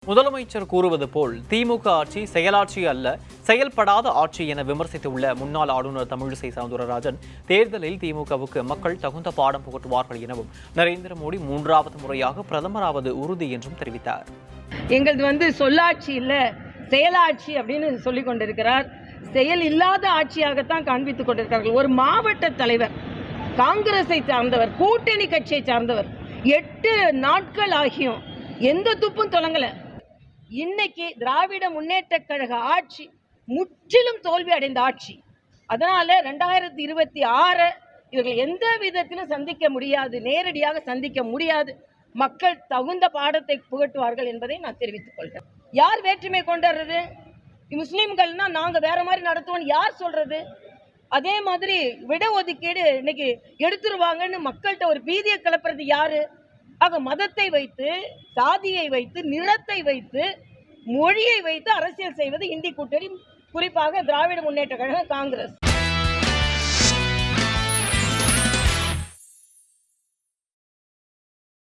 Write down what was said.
முதலமைச்சர் கூறுவது போல் திமுக ஆட்சி செயலாட்சி அல்ல, செயல்படாத ஆட்சி என விமர்சித்துள்ள முன்னாள் ஆளுநர் தமிழிசை சவுந்தரராஜன், தேர்தலில் திமுகவுக்கு மக்கள் தகுந்த பாடம் புகட்டுவார்கள் எனவும், நரேந்திர மோடி 3வது முறையாக பிரதமராவது உறுதி என்றும் தெரிவித்தார். எங்களது சொல்லாட்சி இல்ல, செயலாட்சி அப்படின்னு சொல்லிக் கொண்டிருக்கிறார். செயல் இல்லாத ஆட்சியாகத்தான் காண்பித்துக் கொண்டிருக்கிறார்கள். ஒரு மாவட்ட தலைவர், காங்கிரஸை சார்ந்தவர், கூட்டணி கட்சியை சார்ந்தவர், 8 நாட்கள் ஆகியும் எந்த துப்பும் தொடங்கல. இன்னைக்கு திராவிட முன்னேற்ற கழக ஆட்சி முற்றிலும் தோல்வி அடைந்த ஆட்சி. அதனால 2026 இவர்கள் எந்த விதத்திலும் சந்திக்க முடியாது, நேரடியாக சந்திக்க முடியாது. மக்கள் தகுந்த பாடத்தை புகட்டுவார்கள் என்பதை நான் தெரிவித்துக் கொள்கிறேன். யார் வேற்றுமை கொண்டுறது? முஸ்லீம்கள்னா நாங்க வேற மாதிரி நடத்துவோம் யார் சொல்றது? அதே மாதிரி விட ஒதுக்கீடு இன்னைக்கு எடுத்துருவாங்கன்னு மக்கள்கிட்ட ஒரு பீதியை கிளப்புறது யாரு? ஆக மதத்தை வைத்து, சாதியை வைத்து, நிறத்தை வைத்து, மொழியை வைத்து அரசியல் செய்வது இந்தி கூட்டணி, குறிப்பாக திராவிட முன்னேற்ற கழகம், காங்கிரஸ்.